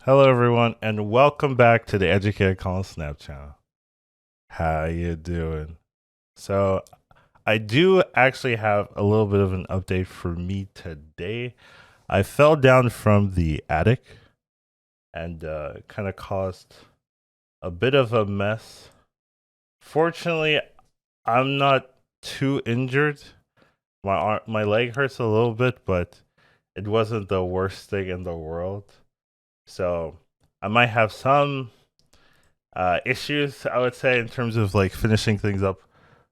Hello, everyone, and welcome back to the Educatedcollins Snap channel. How you doing? So, I do actually have a little bit of an update for me today. I fell down from the attic and kind of caused a bit of a mess. Fortunately, I'm not too injured. My leg hurts a little bit, but it wasn't the worst thing in the world. So I might have some issues, I would say, in terms of like finishing things up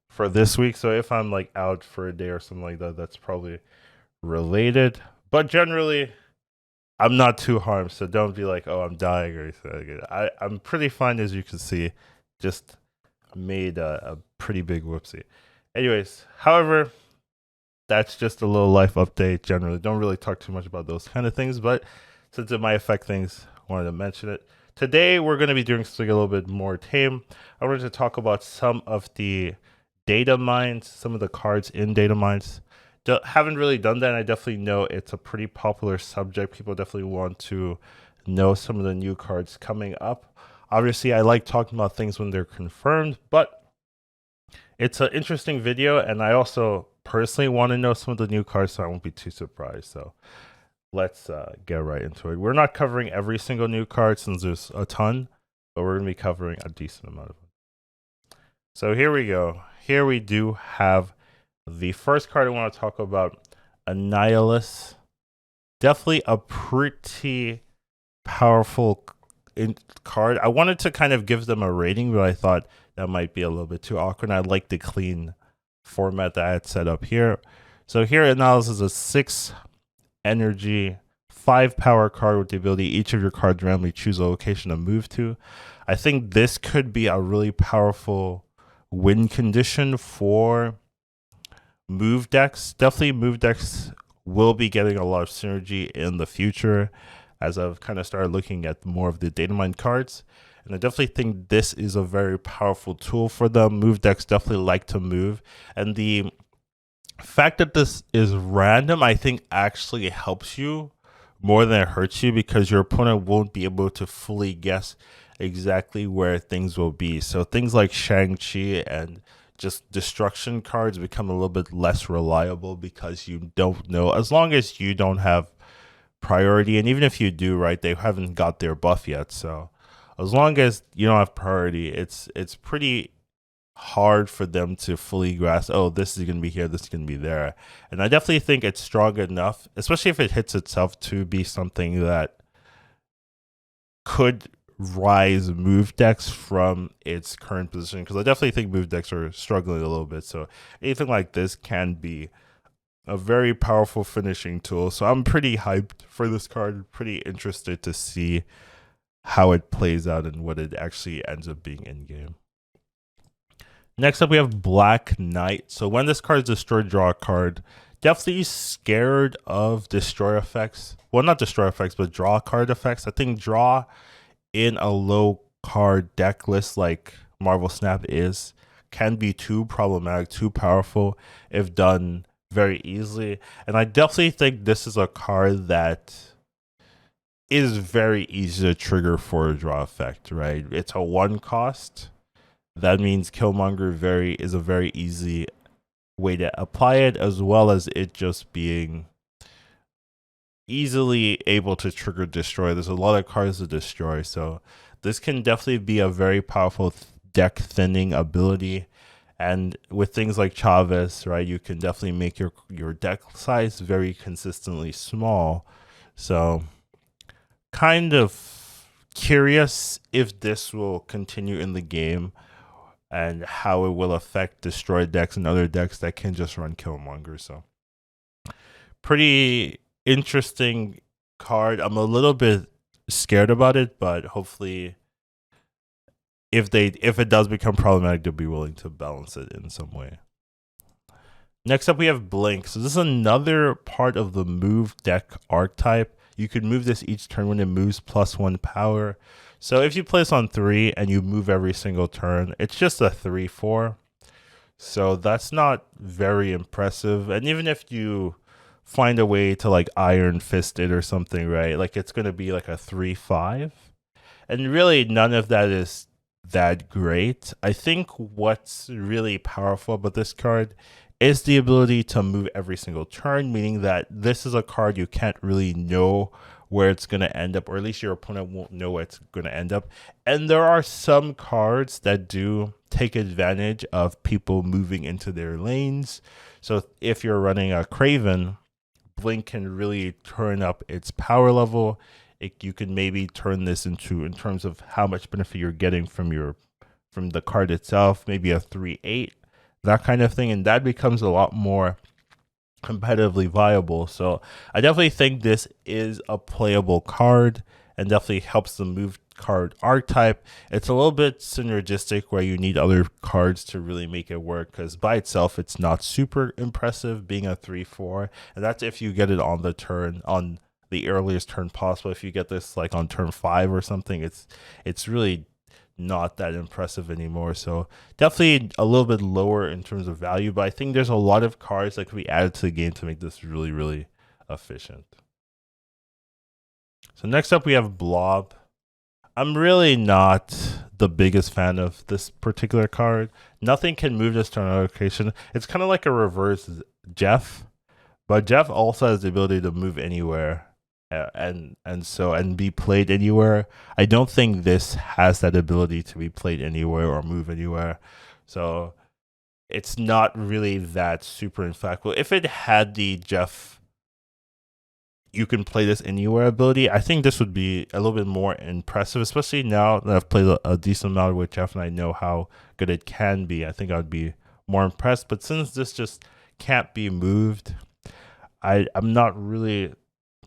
for this week. So if I'm like out for a day or something like that, that's probably related. But generally, I'm not too harmed. So don't be like, oh, I'm dying or anything like that. I'm pretty fine, as you can see. Just made a pretty big whoopsie. Anyways, however, that's just a little life update. Generally, don't really talk too much about those kind of things, but since it might affect things, I wanted to mention it. Today, we're going to be doing something a little bit more tame. I wanted to talk about some of the data mines, some of the cards in data mines. Haven't really done that. And I definitely know it's a pretty popular subject. People definitely want to know some of the new cards coming up. Obviously, I like talking about things when they're confirmed, but it's an interesting video, and I also personally want to know some of the new cards, so I won't be too surprised. So let's get right into it. We're not covering every single new card since there's a ton, but we're going to be covering a decent amount of them. So here we go. Here we do have the first card I want to talk about, Annihilus. Definitely a pretty powerful card. I wanted to kind of give them a rating, but I thought that might be a little bit too awkward. I like the clean format that I had set up here. So here, Annihilus is a 6 energy, 5 power card with the ability each of your cards randomly choose a location to move to. I think this could be a really powerful win condition for move decks. Definitely move decks will be getting a lot of synergy in the future as I've kind of started looking at more of the Datamine cards. And I definitely think this is a very powerful tool for them. Move decks definitely like to move. And the fact that this is random, I think actually helps you more than it hurts you, because your opponent won't be able to fully guess exactly where things will be. So things like Shang-Chi and just destruction cards become a little bit less reliable because you don't know. As long as you don't have priority, and even if you do, right, they haven't got their buff yet. So as long as you don't have priority, it's pretty hard for them to fully grasp, oh, this is going to be here, this is going to be there. And I definitely think it's strong enough, especially if it hits itself, to be something that could rise move decks from its current position, because I definitely think move decks are struggling a little bit. So anything like this can be a very powerful finishing tool. So I'm pretty hyped for this card, pretty interested to see how it plays out and what it actually ends up being in game. Next up, we have Black Knight. So when this card is destroyed, draw a card. Definitely scared of destroy effects. Well, not destroy effects, but draw card effects. I think draw in a low card deck list like Marvel Snap can be too problematic, too powerful if done very easily. And I definitely think this is a card that is very easy to trigger for a draw effect, right? It's a 1 cost. That means Killmonger is a very easy way to apply it, as well as it just being easily able to trigger destroy. There's a lot of cards to destroy, so this can definitely be a very powerful deck thinning ability. And with things like Chavez, right, you can definitely make your deck size very consistently small. So kind of curious if this will continue in the game and how it will affect destroyed decks and other decks that can just run Killmonger. So pretty interesting card. I'm a little bit scared about it, but hopefully if it does become problematic, they'll be willing to balance it in some way. Next up, we have Blink. So this is another part of the move deck archetype. You can move this each turn when it moves +1 power. So if you play this on 3 and you move every single turn, it's just a 3/4. So that's not very impressive. And even if you find a way to like Iron Fist it or something, right? Like it's gonna be like a 3/5, and really none of that is that great. I think what's really powerful about this card is the ability to move every single turn, meaning that this is a card you can't really know where it's going to end up, or at least your opponent won't know where it's going to end up. And there are some cards that do take advantage of people moving into their lanes. So if you're running a Craven, Blink can really turn up its power level. You can maybe turn this into, in terms of how much benefit you're getting from the card itself, maybe a 3/8, that kind of thing, and that becomes a lot more competitively viable. So I definitely think this is a playable card and definitely helps the move card archetype. It's a little bit synergistic where you need other cards to really make it work, because by itself it's not super impressive being a 3/4, and that's if you get it on the turn, on the earliest turn possible. If you get this like on turn 5 or something, it's really not that impressive anymore. So definitely a little bit lower in terms of value, but I think there's a lot of cards that could be added to the game to make this really, really efficient. So next up we have Blob. I'm really not the biggest fan of this particular card. Nothing can move this to another location. It's kind of like a reverse Jeff, but Jeff also has the ability to move anywhere and be played anywhere. I don't think this has that ability to be played anywhere or move anywhere. So it's not really that super impactful. If it had the Jeff, you can play this anywhere ability, I think this would be a little bit more impressive, especially now that I've played a decent amount with Jeff and I know how good it can be. I think I'd be more impressed. But since this just can't be moved, I'm not really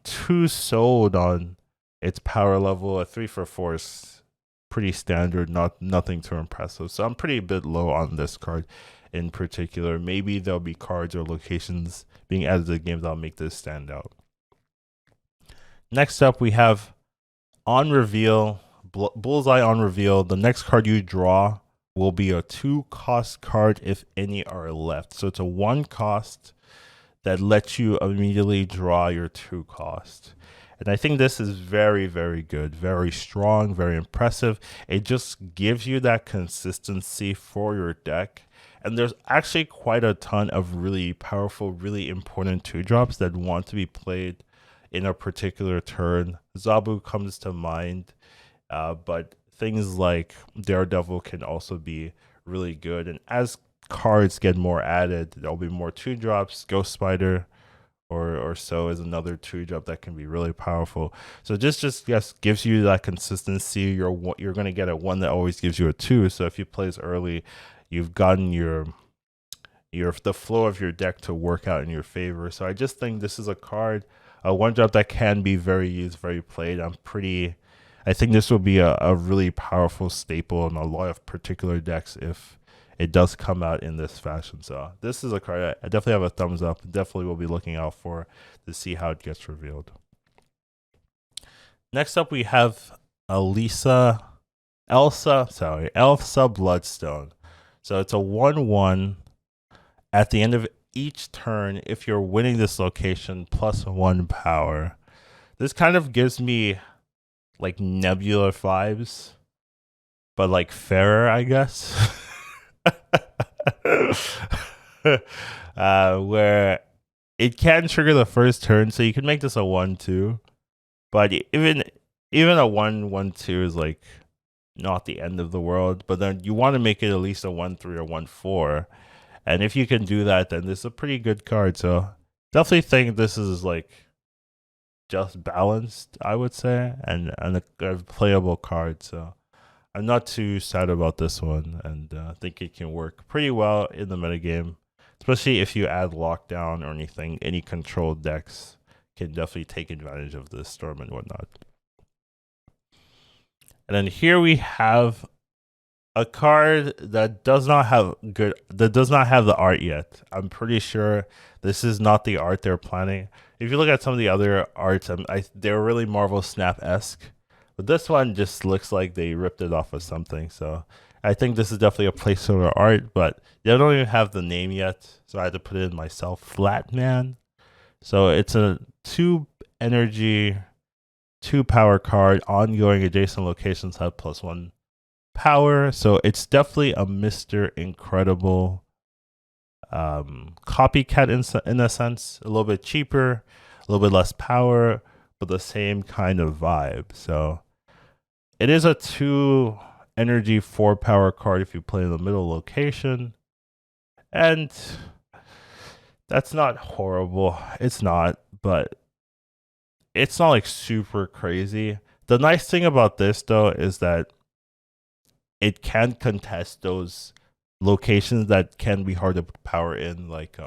too sold on its power level. A 3/4 is pretty standard, nothing too impressive. So I'm pretty a bit low on this card in particular. Maybe there'll be cards or locations being added to the game that'll make this stand out. Next up, we have on reveal, BullsEye on reveal. The next card you draw will be a 2-cost card if any are left. So it's a 1-cost that lets you immediately draw your 2-cost. And I think this is very, very good, very strong, very impressive. It just gives you that consistency for your deck. And there's actually quite a ton of really powerful, really important 2-drops that want to be played in a particular turn. Zabu comes to mind, but things like Daredevil can also be really good. And as cards get more added, there'll be more 2-drops. Ghost Spider or so is another 2-drop that can be really powerful. So just gives you that consistency. You're going to get a 1 that always gives you a 2. So if you play this early, you've gotten the flow of your deck to work out in your favor. So I just think this is a card, a 1-drop that can be very used, very played. I think this will be a really powerful staple in a lot of particular decks if it does come out in this fashion. So this is a card I definitely have a thumbs up. Definitely will be looking out for to see how it gets revealed. Next up, we have Elsa Bloodstone. So it's a 1/1. At the end of each turn, if you're winning this location, +1 power. This kind of gives me like Nebula vibes, but like fairer, I guess. Where it can trigger the first turn, so you can make this a 1/2. But even a 1/1/2 is like not the end of the world. But then you want to make it at least a 1/3 or 1/4. And if you can do that, then this is a pretty good card. So definitely think this is like just balanced, I would say, and a playable card. So I'm not too sad about this one, and I think it can work pretty well in the metagame, especially if you add lockdown or anything. Any controlled decks can definitely take advantage of this storm and whatnot. And then here we have a card that does not have the art yet. I'm pretty sure this is not the art they're planning. If you look at some of the other arts, they're really Marvel Snap-esque, but this one just looks like they ripped it off of something. So I think this is definitely a placeholder art, but they don't even have the name yet, so I had to put it in myself. Flatman. So it's a 2 energy, 2 power card. Ongoing adjacent locations have +1 power. So it's definitely a Mr. Incredible copycat in a sense. A little bit cheaper, a little bit less power, but the same kind of vibe. So it is a 2 energy, 4 power card if you play in the middle location. And that's not horrible. It's not, but it's not like super crazy. The nice thing about this though is that it can contest those locations that can be hard to power in, like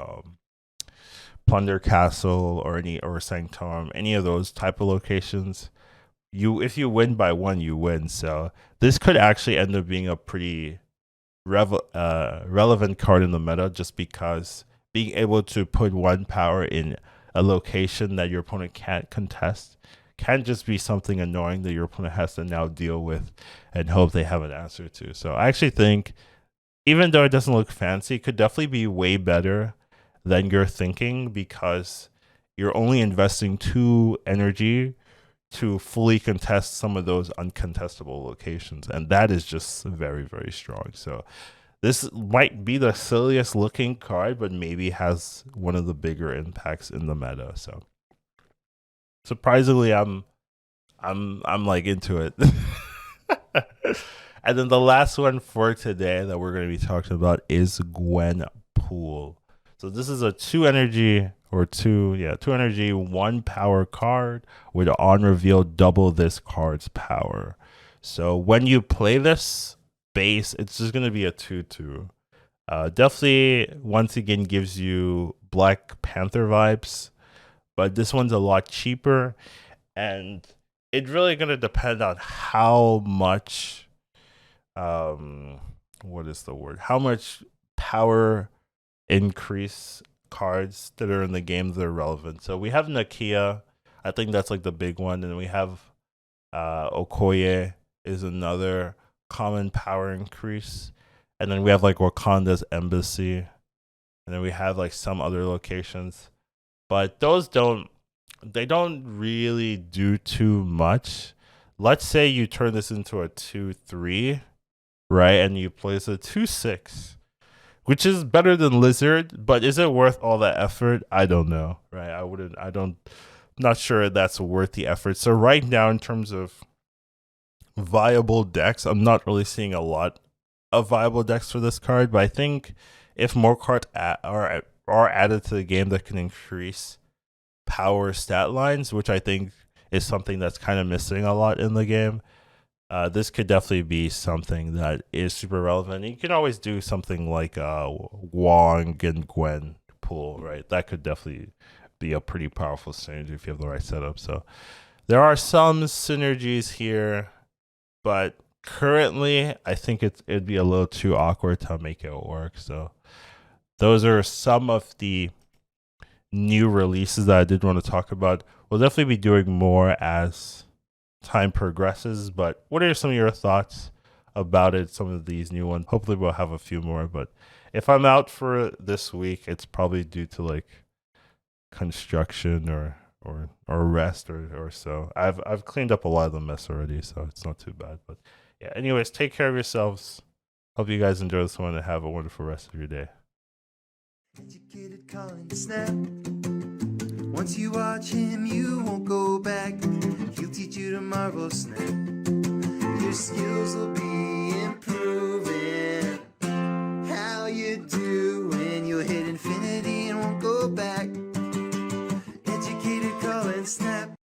Plunder Castle or Sanctum, any of those type of locations. If you win by 1, you win. So this could actually end up being a pretty relevant card in the meta, just because being able to put 1 power in a location that your opponent can't contest can just be something annoying that your opponent has to now deal with and hope they have an answer to. So I actually think, even though it doesn't look fancy, it could definitely be way better than you're thinking, because you're only investing 2 energy to fully contest some of those uncontestable locations. And that is just very, very strong. So this might be the silliest looking card, but maybe has one of the bigger impacts in the meta. So surprisingly, I'm like into it. And then the last one for today that we're going to be talking about is Gwenpool. So this is a 2 energy, 2 energy, 1 power card with on reveal double this card's power. So when you play this base, it's just going to be a 2/2. Definitely once again gives you Black Panther vibes, but this one's a lot cheaper, and it's really going to depend on how much what is the word? How much power increase cards that are in the game that are relevant. So we have Nakia. I think that's like the big one. And we have Okoye is another common power increase. And then we have like Wakanda's Embassy. And then we have like some other locations. But those don't really do too much. Let's say you turn this into a 2/3, right? And you place a 2/6, which is better than Lizard, but is it worth all that effort? I don't know, right? I'm not sure that's worth the effort. So right now, in terms of viable decks, I'm not really seeing a lot of viable decks for this card, but I think if more cards are added to the game that can increase power stat lines, which I think is something that's kind of missing a lot in the game, this could definitely be something that is super relevant. You can always do something like Wong and Gwenpool, right? That could definitely be a pretty powerful synergy if you have the right setup. So there are some synergies here, but currently I think it'd be a little too awkward to make it work. So those are some of the new releases that I did want to talk about. We'll definitely be doing more as time progresses, but what are some of your thoughts about it, some of these new ones? Hopefully we'll have a few more, but if I'm out for this week, it's probably due to like construction or rest or so. I've cleaned up a lot of the mess already, so it's not too bad. But yeah, anyways, take care of yourselves. Hope you guys enjoy this one and have a wonderful rest of your day. Educatedcollins snap. Once you watch him, you won't go back. He'll teach you to marvel snap. Your skills will be